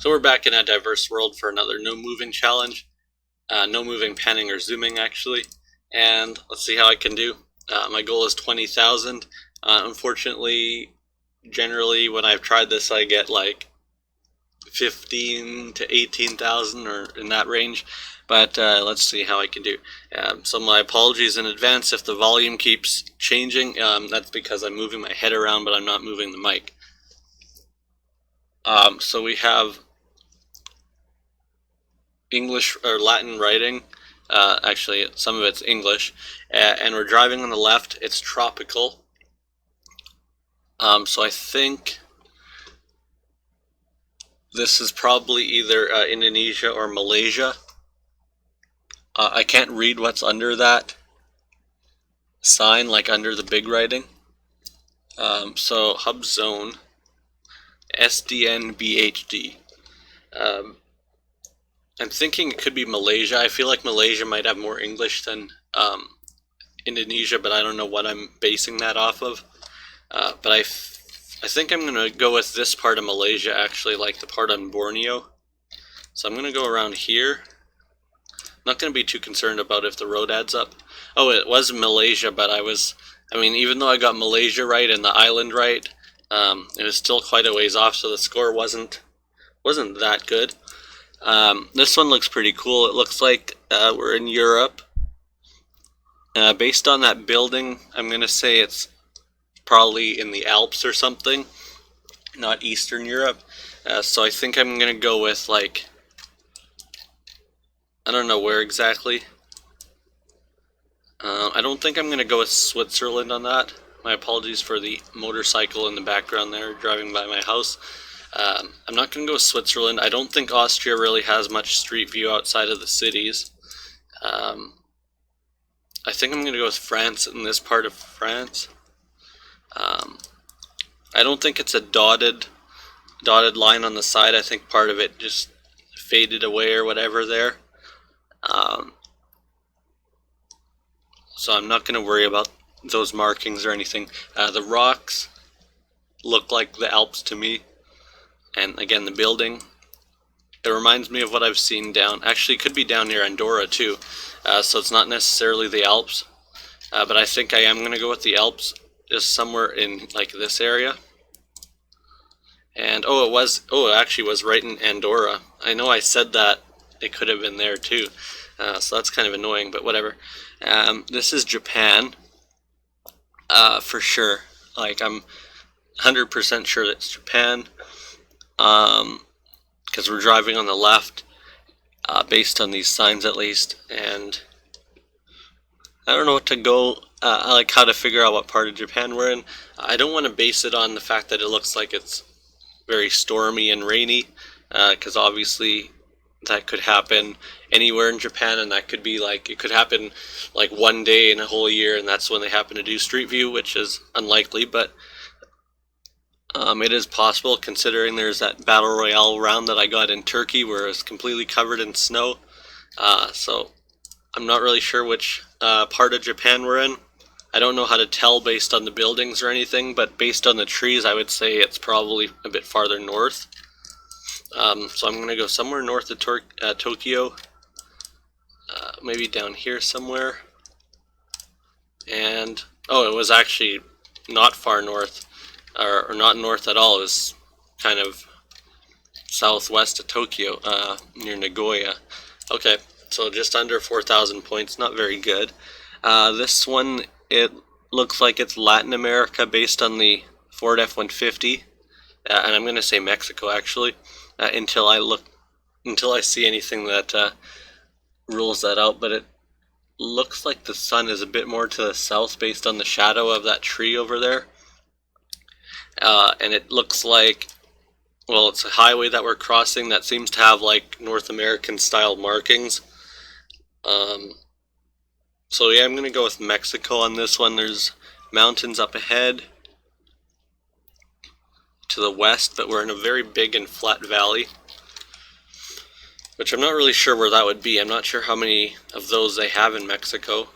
So we're back in a diverse world for another no moving challenge. No moving, panning, or zooming actually. And let's see how I can do. My goal is 20,000. Unfortunately, generally when I've tried this I get like 15 to 18,000 or in that range. But let's see how I can do. So my apologies in advance if the volume keeps changing. That's because I'm moving my head around, but I'm not moving the mic. So we have English or Latin writing. Actually, some of it's English. And we're driving on the left. It's tropical. So I think this is probably either Indonesia or Malaysia. I can't read what's under that sign, like under the big writing. So hub zone SDNBHD. I'm thinking it could be Malaysia. I feel like Malaysia might have more English than Indonesia, but I don't know what I'm basing that off of. But I think I'm going to go with this part of Malaysia, actually, like the part on Borneo. So I'm going to go around here. Not going to be too concerned about if the road adds up. Oh, it was Malaysia, but even though I got Malaysia right and the island right, it was still quite a ways off, so the score wasn't that good. This one looks pretty cool. It looks like we're in Europe. Based on that building, I'm going to say it's probably in the Alps or something, not Eastern Europe. So I think I'm going to go with, like, I don't know where exactly. I don't think I'm going to go with Switzerland on that. My apologies for the motorcycle in the background there driving by my house. I'm not going to go with Switzerland. I don't think Austria really has much street view outside of the cities. I think I'm going to go with France in this part of France. I don't think it's a dotted line on the side. I think part of it just faded away or whatever there. So I'm not going to worry about those markings or anything. The rocks look like the Alps to me. And again, the building, it reminds me of what I've seen actually it could be down near Andorra too. So it's not necessarily the Alps. But I think I am going to go with the Alps, just somewhere in like this area. And it actually was right in Andorra. I know I said that it could have been there too. So that's kind of annoying, but whatever. This is Japan, for sure. Like, I'm 100% sure it's Japan, because we're driving on the left, based on these signs at least, and I don't know what to go, like how to figure out what part of Japan we're in. I don't want to base it on the fact that it looks like it's very stormy and rainy, because obviously that could happen anywhere in Japan, and that could be like, it could happen like one day in a whole year, and that's when they happen to do Street View, which is unlikely, but it is possible considering there's that Battle Royale round that I got in Turkey where it's completely covered in snow. So I'm not really sure which part of Japan we're in. I don't know how to tell based on the buildings or anything, but based on the trees I would say it's probably a bit farther north. So I'm going to go somewhere north of Tokyo, maybe down here somewhere. And, oh, it was actually not far north, or not north at all. It was kind of southwest of Tokyo, near Nagoya. Okay, so just under 4,000 points, not very good. This one, it looks like it's Latin America based on the Ford F-150, and I'm going to say Mexico actually. Until I see anything that rules that out, but it looks like the sun is a bit more to the south based on the shadow of that tree over there. And it looks like, well, it's a highway that we're crossing that seems to have like North American style markings. So yeah, I'm going to go with Mexico on this one. There's mountains up ahead to the west, but we're in a very big and flat valley, which I'm not really sure where that would be. I'm not sure how many of those they have in Mexico,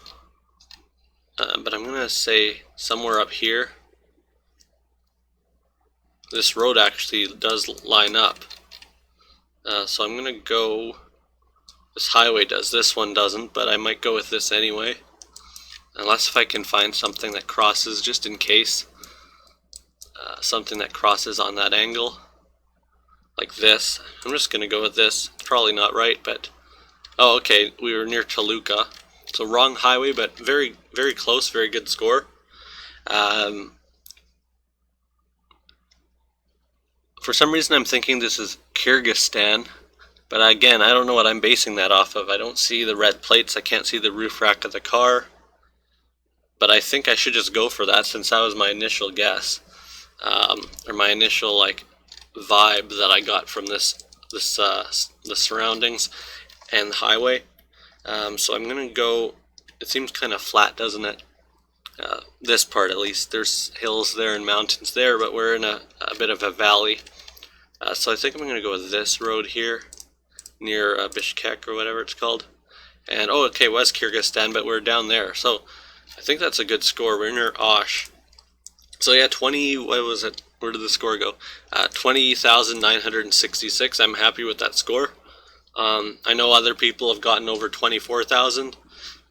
but I'm going to say somewhere up here. This road actually does line up. So I'm gonna go, this highway does, this one doesn't, but I might go with this anyway. Unless if I can find something that crosses, just in case. Something that crosses on that angle. Like this. I'm just gonna go with this. It's probably not right, but... Oh, okay, we were near Toluca. So wrong highway, but very, very close, very good score. For some reason I'm thinking this is Kyrgyzstan, but again, I don't know what I'm basing that off of. I don't see the red plates, I can't see the roof rack of the car, but I think I should just go for that since that was my initial guess, or my initial like vibe that I got from the surroundings and the highway. So I'm gonna go. It seems kind of flat, doesn't it? This part at least. There's hills there and mountains there, but we're in a bit of a valley. So I think I'm gonna go with this road here, near Bishkek or whatever it's called. And oh, okay, it was Kyrgyzstan, but we're down there. So I think that's a good score. We're near Osh. So yeah, 20. What was it? Where did the score go? 20,966. I'm happy with that score. I know other people have gotten over 24,000,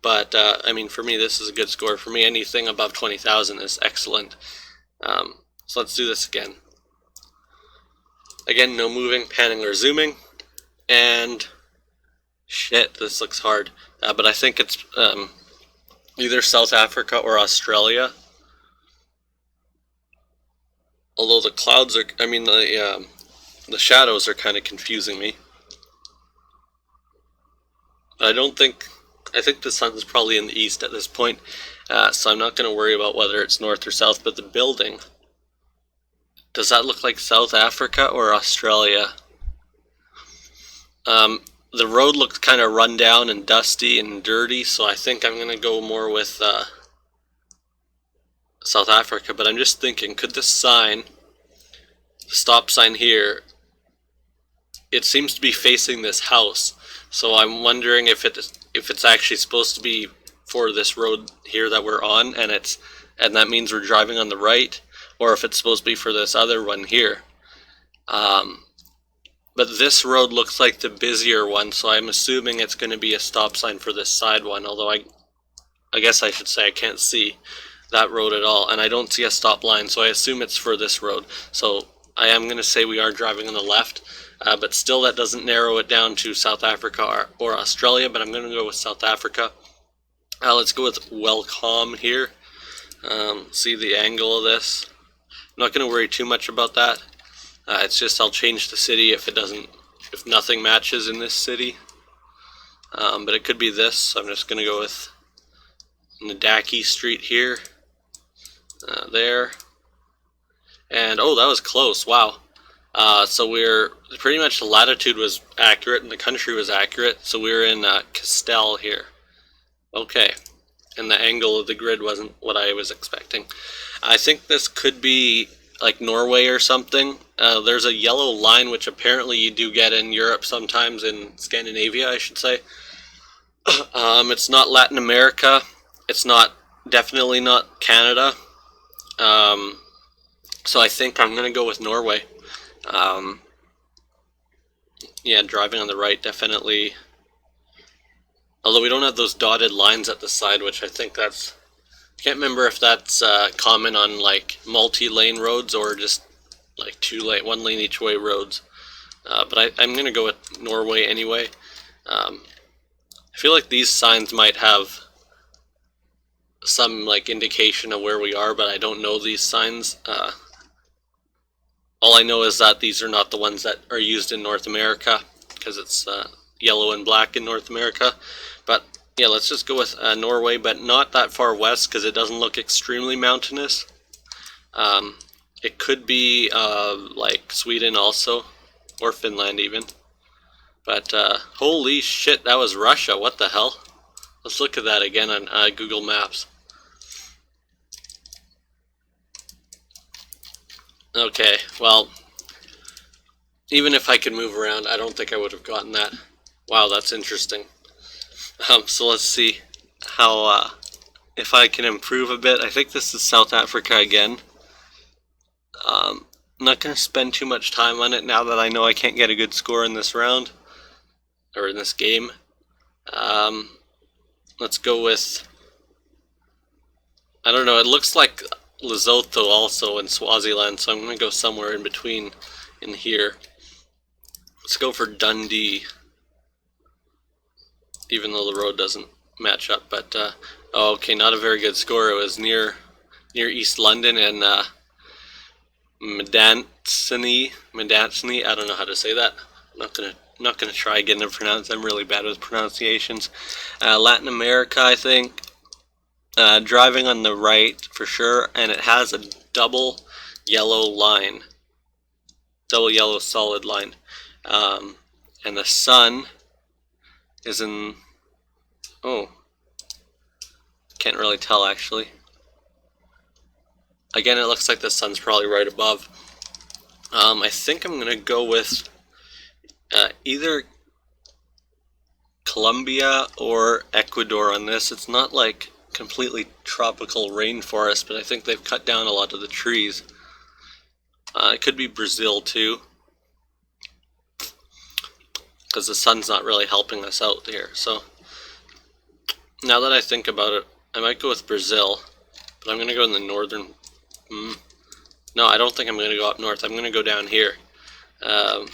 but I mean, for me, this is a good score. For me, anything above 20,000 is excellent. So let's do this again. Again, no moving, panning, or zooming. And shit, this looks hard. But I think it's either South Africa or Australia. Although the clouds are, I mean, the shadows are kind of confusing me. I think the sun is probably in the east at this point, so I'm not going to worry about whether it's north or south, but the building, does that look like South Africa or Australia? The road looked kind of run down and dusty and dirty, so I think I'm going to go more with South Africa, but I'm just thinking, could this sign, the stop sign here, it seems to be facing this house, so I'm wondering if it's actually supposed to be for this road here that we're on, and that means we're driving on the right, or if it's supposed to be for this other one here. But this road looks like the busier one, so I'm assuming it's going to be a stop sign for this side one, although I guess I should say I can't see that road at all, and I don't see a stop line, so I assume it's for this road. So I am going to say we are driving on the left, but still that doesn't narrow it down to South Africa or Australia, but I'm going to go with South Africa. Let's go with Welcome here. See the angle of this. I'm not going to worry too much about that. It's just I'll change the city if nothing matches in this city. But it could be this, so I'm just going to go with Nadaki Street here. There. And oh, that was close, wow. So we're pretty much, the latitude was accurate and the country was accurate, so we're in Castell here. Okay, and the angle of the grid wasn't what I was expecting. I think this could be like Norway or something. There's a yellow line which apparently you do get in Europe sometimes, in Scandinavia I should say. It's not Latin America, it's definitely not Canada. So I think I'm gonna go with Norway. Yeah, driving on the right definitely. Although we don't have those dotted lines at the side, which I think that's... Can't remember if that's common on like multi-lane roads or just like one lane each way roads. But I'm gonna go with Norway anyway. I feel like these signs might have some like indication of where we are, but I don't know these signs. All I know is that these are not the ones that are used in North America, because it's yellow and black in North America. But yeah, let's just go with Norway, but not that far west because it doesn't look extremely mountainous. It could be like Sweden also, or Finland even. But holy shit, that was Russia, what the hell? Let's look at that again on Google Maps. Okay, well, even if I could move around, I don't think I would have gotten that. Wow, that's interesting. So let's see how, if I can improve a bit. I think this is South Africa again. not going to spend too much time on it now that I know I can't get a good score in this round, or in this game. Let's go with, I don't know, it looks like Lesotho also in Swaziland, so I'm going to go somewhere in between in here. Let's go for Dundee, even though the road doesn't match up. But oh, okay, not a very good score. It was near East London and Medansini. I don't know how to say that. I'm not gonna try again to pronounce. I'm really bad with pronunciations. Latin America, I think. Driving on the right for sure, and it has a double yellow line, double yellow solid line, and the sun is in, oh, can't really tell actually. Again, it looks like the sun's probably right above. I think I'm gonna go with either Colombia or Ecuador on this. It's not like completely tropical rainforest, but I think they've cut down a lot of the trees. It could be Brazil too, because the sun's not really helping us out here. So now that I think about it, I might go with Brazil, but I'm going to go in the northern. No, I don't think I'm going to go up north. I'm going to go down here. Go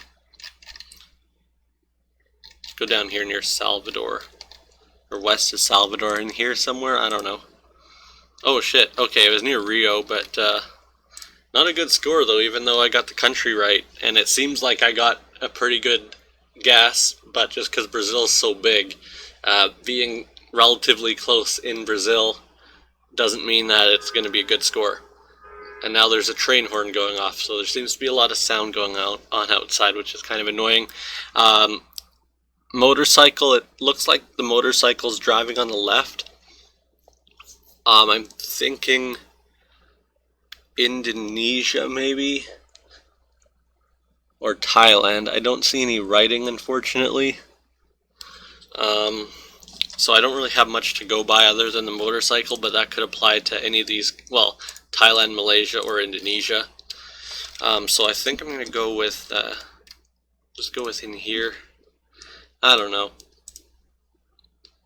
down here near Salvador, or west of Salvador, in here somewhere. I don't know. Oh shit. Okay, it was near Rio, but not a good score though, even though I got the country right. And it seems like I got a pretty good guess, but just because Brazil is so big, being relatively close in Brazil doesn't mean that it's going to be a good score. And now there's a train horn going off, so there seems to be a lot of sound going on outside, which is kind of annoying. Motorcycle, it looks like the motorcycle's driving on the left. I'm thinking Indonesia maybe, or Thailand. I don't see any writing, unfortunately. So I don't really have much to go by other than the motorcycle, but that could apply to any of these, well, Thailand, Malaysia, or Indonesia. So I think I'm going to go with, just go with in here. I don't know.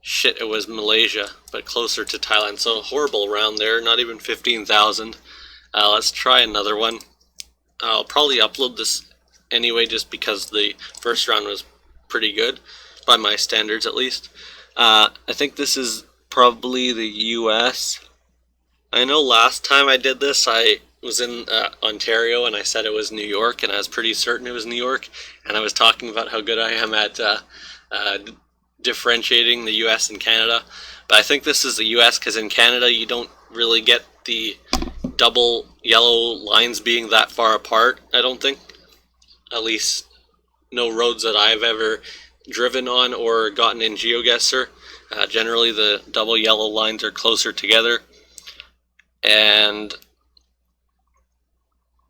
Shit, it was Malaysia, but closer to Thailand. So horrible round there, not even 15,000. Let's try another one. I'll probably upload this anyway, just because the first round was pretty good, by my standards at least. I think this is probably the US. I know last time I did this, I was in Ontario and I said it was New York, and I was pretty certain it was New York, and I was talking about how good I am at differentiating the US and Canada. But I think this is the US, because in Canada you don't really get the double yellow lines being that far apart, I don't think. At least no roads that I've ever driven on or gotten in GeoGuessr. Generally the double yellow lines are closer together. And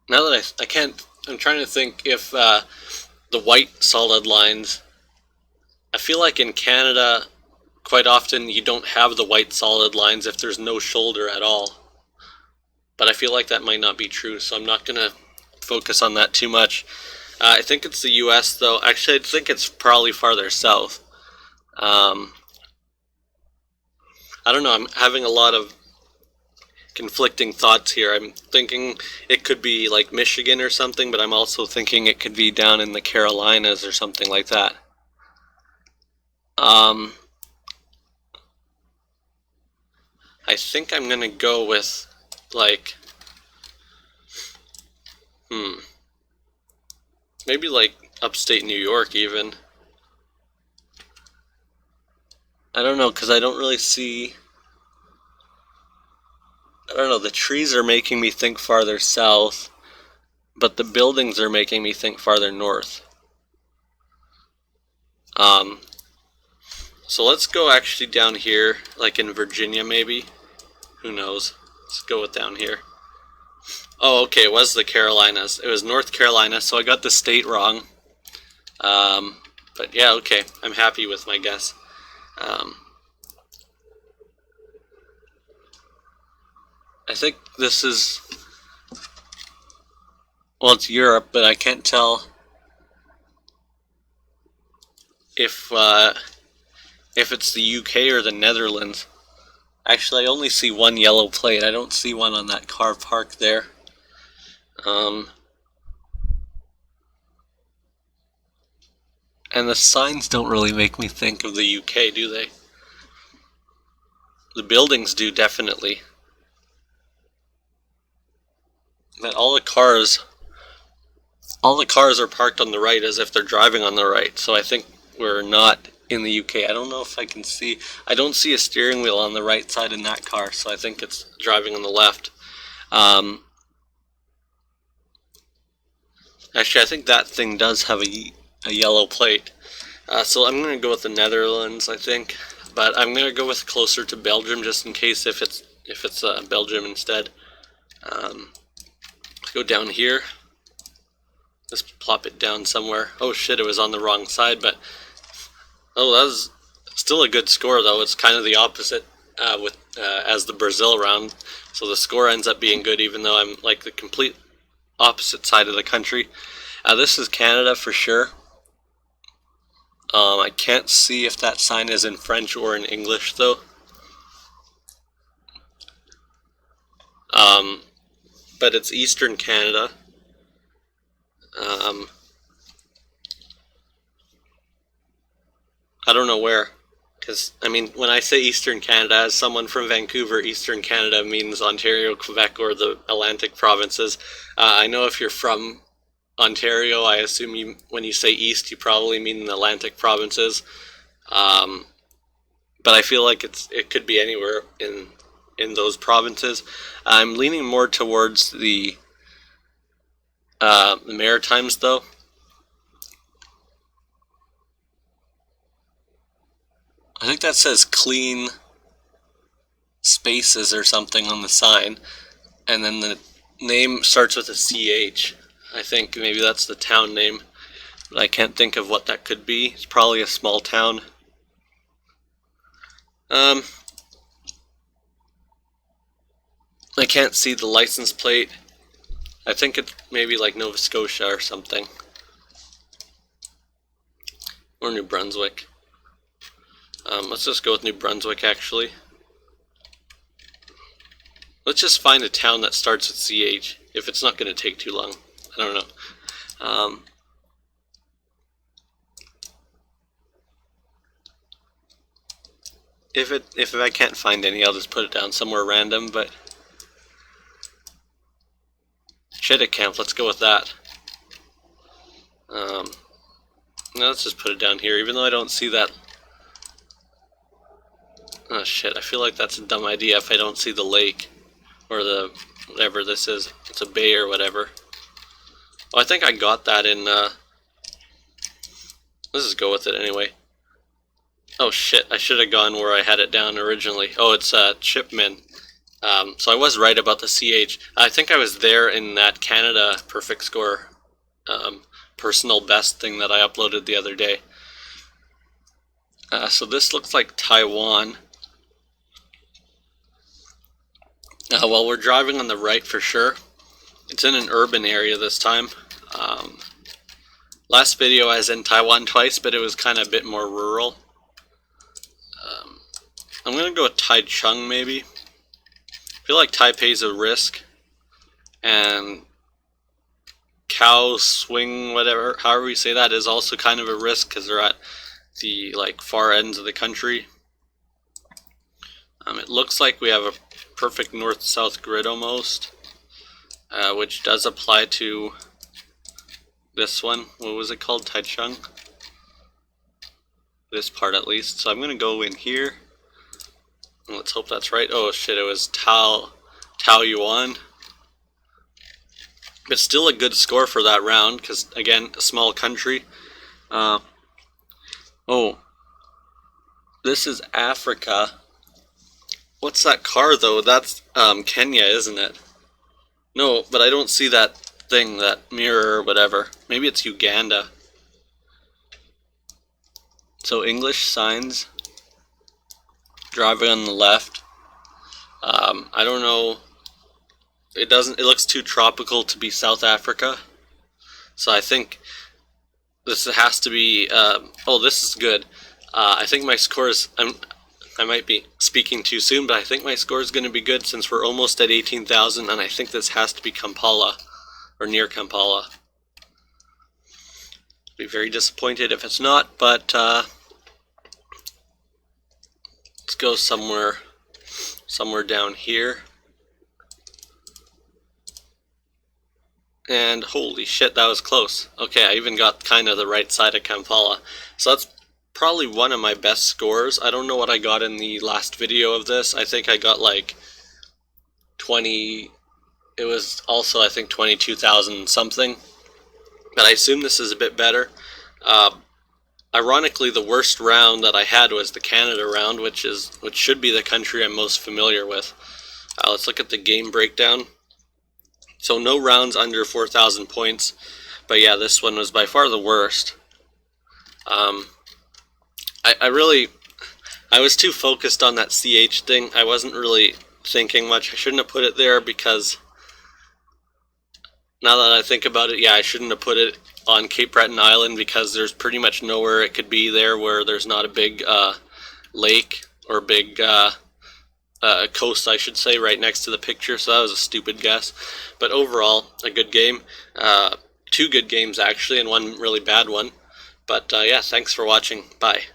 now that I'm trying to think if the white solid lines, I feel like in Canada quite often you don't have the white solid lines if there's no shoulder at all. But I feel like that might not be true, so I'm not going to focus on that too much. I think it's the US though. Actually, I think it's probably farther south. I don't know, I'm having a lot of conflicting thoughts here. I'm thinking it could be like Michigan or something, but I'm also thinking it could be down in the Carolinas or something like that. I think I'm gonna go with like maybe like upstate New York even. I don't know, because I don't really see, I don't know, the trees are making me think farther south, but the buildings are making me think farther north. So let's go actually down here, like in Virginia maybe. Who knows? Let's go with down here. Oh, okay, it was the Carolinas. It was North Carolina, so I got the state wrong. But yeah, okay, I'm happy with my guess. I think this is well, it's Europe, but I can't tell if it's the UK or the Netherlands. Actually, I only see one yellow plate. I don't see one on that car parked there. And the signs don't really make me think of the UK, do they? The buildings do, definitely. But all the cars are parked on the right as if they're driving on the right. So I think we're not in the UK. I don't know if I can see. I don't see a steering wheel on the right side in that car, so I think it's driving on the left. Actually, I think that thing does have a yellow plate. So I'm going to go with the Netherlands, I think. But I'm going to go with closer to Belgium just in case if it's Belgium instead. Let's go down here. Let's plop it down somewhere. Oh shit, it was on the wrong side, but oh, that was still a good score though. It's kind of the opposite as the Brazil round. So the score ends up being good even though I'm like the complete opposite side of the country. This is Canada for sure. I can't see if that sign is in French or in English though. But it's Eastern Canada. I don't know where, because I mean, when I say Eastern Canada, as someone from Vancouver, Eastern Canada means Ontario, Quebec, or the Atlantic provinces. I know if you're from Ontario, I assume when you say East, you probably mean the Atlantic provinces. But I feel like it could be anywhere in those provinces. I'm leaning more towards the Maritimes, though. I think that says clean spaces or something on the sign, and then the name starts with a CH. I think maybe that's the town name, but I can't think of what that could be. It's probably a small town. I can't see the license plate. I think it's maybe like Nova Scotia or something. Or New Brunswick. Let's just go with New Brunswick, actually. Let's just find a town that starts with CH, if it's not going to take too long. I don't know. If I can't find any, I'll just put it down somewhere random, but Camp, let's go with that. Now let's just put it down here, even though I don't see that. Oh shit, I feel like that's a dumb idea if I don't see the lake, or the, whatever this is, it's a bay or whatever. Oh, I think I got that in, let's just go with it anyway. Oh shit, I should have gone where I had it down originally. Oh, it's Chipman. So I was right about the CH. I think I was there in that Canada perfect score personal best thing that I uploaded the other day. So this looks like Taiwan. Well, we're driving on the right for sure. It's in an urban area this time. Last video I was in Taiwan twice, but it was kind of a bit more rural. I'm going to go with Taichung maybe. I feel like Taipei's a risk. And Cow Swing, whatever, however you say that, is also kind of a risk because they're at the like far ends of the country. It looks like we have a perfect north-south grid almost, which does apply to this one. What was it called? Taichung? This part at least. So I'm going to go in here. Let's hope that's right. Oh shit, it was Taoyuan. But still a good score for that round, because again, a small country. Oh, this is Africa. What's that car though? That's Kenya, isn't it? No, but I don't see that thing, that mirror or whatever. Maybe it's Uganda. So English signs. Driving on the left. I don't know. It looks too tropical to be South Africa. So I think this has to be, oh, this is good. I think my score is, I might be speaking too soon, but I think my score is going to be good since we're almost at 18,000, and I think this has to be Kampala, or near Kampala. Be very disappointed if it's not, but let's go somewhere down here. And holy shit, that was close. Okay, I even got kind of the right side of Kampala. So that's probably one of my best scores. I don't know what I got in the last video of this. I think I got like 20, it was also I think 22,000 something. But I assume this is a bit better. Ironically, the worst round that I had was the Canada round, which should be the country I'm most familiar with. Let's look at the game breakdown. So no rounds under 4,000 points, but yeah, this one was by far the worst. I was too focused on that CH thing. I wasn't really thinking much. I shouldn't have put it there because now that I think about it, yeah, I shouldn't have put it on Cape Breton Island because there's pretty much nowhere it could be there where there's not a big lake or big coast, I should say, right next to the picture, so that was a stupid guess. But overall, a good game. Two good games, actually, and one really bad one. But yeah, thanks for watching. Bye.